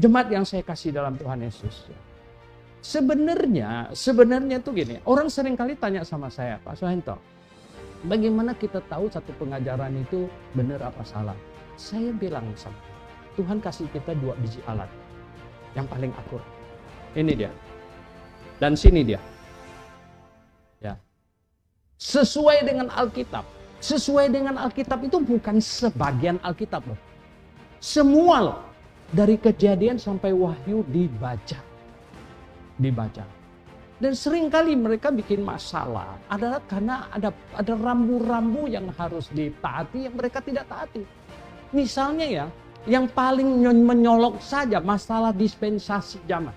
Jemaat yang saya kasih dalam Tuhan Yesus. Sebenarnya tuh gini, orang sering kali tanya sama saya, Pak Suhento, bagaimana kita tahu satu pengajaran itu benar apa salah? Saya bilang sama Tuhan kasih kita 2 biji alat yang paling akurat. Ini dia. Dan sini dia. Ya. Sesuai dengan Alkitab. Sesuai dengan Alkitab itu bukan sebagian Alkitab loh. Semua loh. Dari Kejadian sampai Wahyu dibaca. Dan seringkali mereka bikin masalah adalah karena ada rambu-rambu yang harus ditaati yang mereka tidak taati. Misalnya ya, yang paling menyolok saja masalah dispensasi zaman.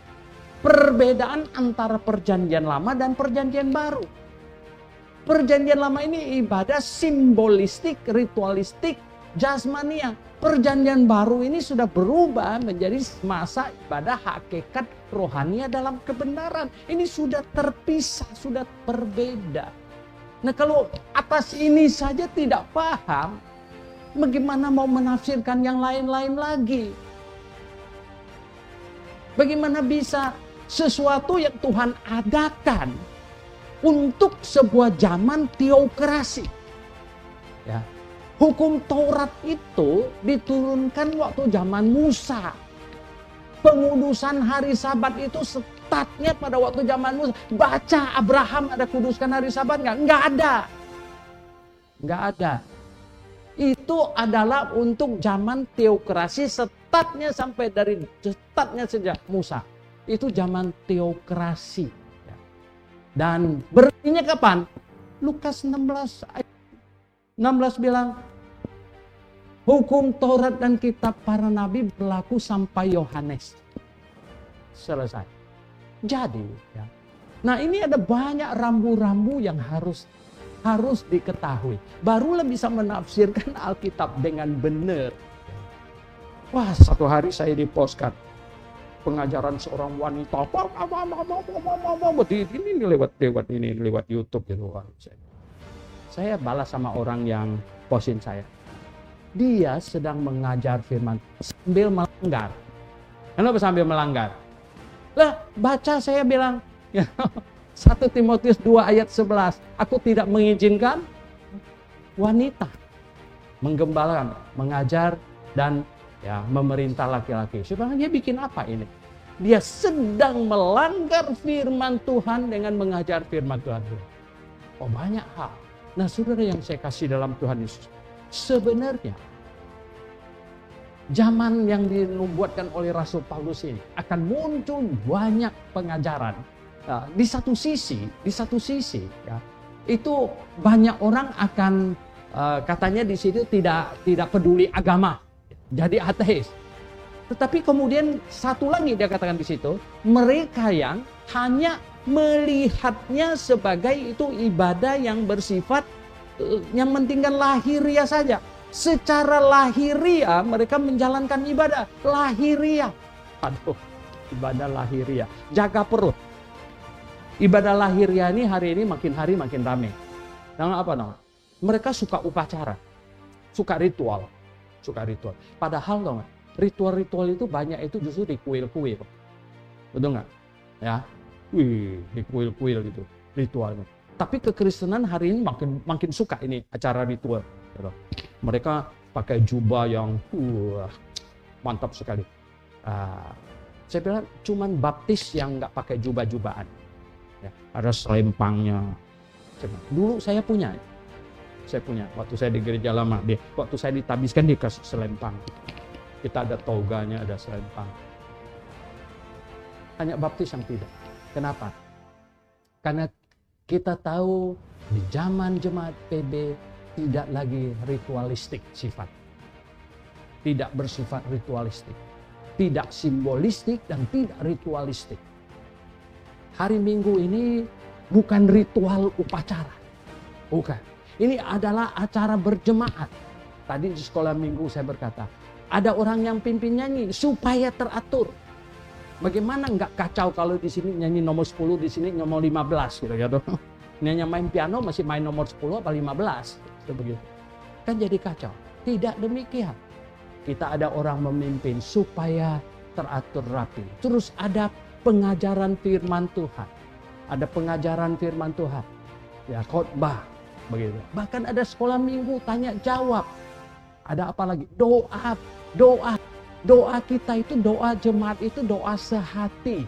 Perbedaan antara perjanjian lama dan perjanjian baru. Perjanjian lama ini ibadah simbolistik, ritualistik, jasmania. Perjanjian baru ini sudah berubah menjadi masa ibadah hakikat rohania dalam kebenaran. Ini sudah terpisah, sudah berbeda. Nah, kalau atas ini saja tidak paham, bagaimana mau menafsirkan yang lain-lain lagi? Bagaimana bisa sesuatu yang Tuhan adakan untuk sebuah zaman teokrasi? Ya. Hukum Taurat itu diturunkan waktu zaman Musa. Pengudusan hari Sabat itu startnya pada waktu zaman Musa. Baca Abraham ada kuduskan hari Sabat nggak? Nggak ada. Nggak ada. Itu adalah untuk zaman teokrasi, startnya sampai dari startnya sejak Musa. Itu zaman teokrasi. Dan berhentinya kapan? Lukas 16 ayat 16 bilang, hukum Taurat dan kitab para nabi berlaku sampai Yohanes. Selesai. Jadi, ya. Nah ini ada banyak rambu-rambu yang harus diketahui. Barulah bisa menafsirkan Alkitab dengan benar. Wah, satu hari saya di postcard pengajaran seorang wanita. Ini lewat YouTube gitu kan. Saya balas sama orang yang postin saya. Dia sedang mengajar firman sambil melanggar. Kenapa sambil melanggar? Lah, baca saya bilang, 1 Timotius 2 ayat 11, aku tidak mengizinkan wanita menggembalakan, mengajar dan ya memerintah laki-laki. Sebenarnya dia bikin apa ini? Dia sedang melanggar firman Tuhan dengan mengajar firman Tuhan. Oh, banyak hal. Nah, saudara yang saya kasih dalam Tuhan Yesus, sebenarnya zaman yang dinubuatkan oleh Rasul Paulus ini akan muncul banyak pengajaran. Nah, di satu sisi ya, itu banyak orang akan katanya di situ tidak peduli agama, jadi ateis. Tetapi kemudian satu lagi dia katakan di situ, mereka yang hanya melihatnya sebagai itu ibadah yang bersifat yang pentingkan lahiriah saja. Secara lahiriah mereka menjalankan ibadah lahiriah. Aduh, ibadah lahiriah. Jaga perut. Ibadah lahiriah ini hari ini makin hari makin ramai. Dengan apa namanya? Mereka suka upacara, suka ritual. Padahal dong, ritual-ritual itu banyak itu justru di kuil-kuil. Betul nggak? Ya. Wih, di kuil-kuil itu ritualnya. Tapi kekristenan hari ini makin suka ini acara ritual. Gitu. Mereka pakai jubah yang mantap sekali. Saya bilang cuman baptis yang nggak pakai jubah-jubahan. Ya, ada selempangnya. Dulu saya punya waktu saya di gereja lama. Waktu saya ditabiskan dikasih selempang. Kita ada toganya, ada selempang. Hanya baptis yang tidak. Kenapa? Karena kita tahu di zaman jemaat PB tidak lagi ritualistik sifat. Tidak bersifat ritualistik. Tidak simbolistik dan tidak ritualistik. Hari Minggu ini bukan ritual upacara. Bukan. Ini adalah acara berjemaat. Tadi di sekolah minggu saya berkata, ada orang yang pimpin nyanyi supaya teratur. Bagaimana nggak kacau kalau di sini nyanyi nomor 10, di sini nomor 15 gitu ya. Ini hanya main piano masih main nomor 10 atau 15 gitu begitu. Kan jadi kacau. Tidak demikian. Kita ada orang memimpin supaya teratur rapi. Terus ada pengajaran firman Tuhan. Ada pengajaran firman Tuhan. Ya, khotbah begitu. Bahkan ada sekolah minggu tanya jawab. Ada apa lagi? Doa. Doa kita itu, doa jemaat itu doa sehati.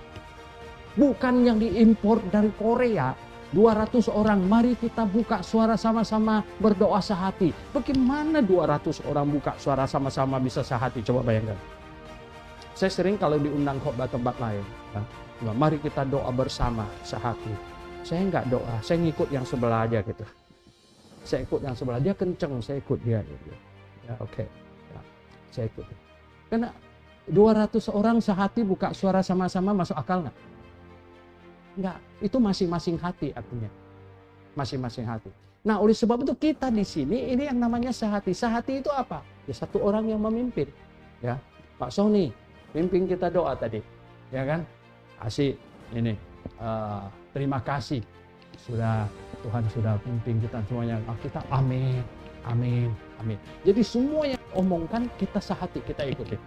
Bukan yang diimpor dari Korea. 200 orang, mari kita buka suara sama-sama berdoa sehati. Bagaimana 200 orang buka suara sama-sama bisa sehati? Coba bayangkan. Saya sering kalau diundang khotbah tempat lain, ya, mari kita doa bersama sehati. Saya enggak doa, saya ngikut yang sebelah aja gitu. Saya ikut yang sebelah, dia kenceng, saya ikut dia. Gitu. Ya, oke. Ya, saya ikut. Karena 200 orang sehati buka suara sama-sama masuk akal nggak? Enggak, itu masing-masing hati artinya. Masing-masing hati. Nah, oleh sebab itu kita di sini ini yang namanya sehati. Sehati itu apa? Ya satu orang yang memimpin. Ya, Pak Sony, pimpin kita doa tadi. Ya kan? Asik ini. Terima kasih Tuhan sudah pimpin kita semuanya. Kita amin, amin, amin. Jadi semua yang omongkan kita sehati, kita ikuti.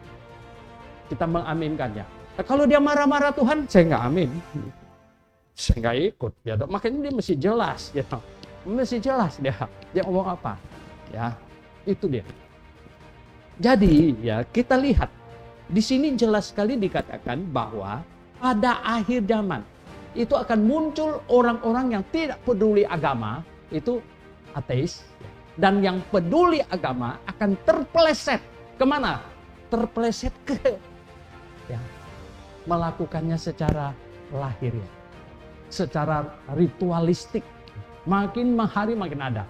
Kita mengaminkannya. Nah, kalau dia marah-marah Tuhan, saya nggak amin. Saya nggak ikut. Ya, makanya dia mesti jelas. Ya. Mesti jelas dia ngomong apa. Ya, itu dia. Jadi ya kita lihat. Di sini jelas sekali dikatakan bahwa pada akhir zaman itu akan muncul orang-orang yang tidak peduli agama, itu ateis, dan yang peduli agama akan terpeleset kemana? Terpeleset ke ya, melakukannya secara lahiriah, secara ritualistik. Makin hari makin ada.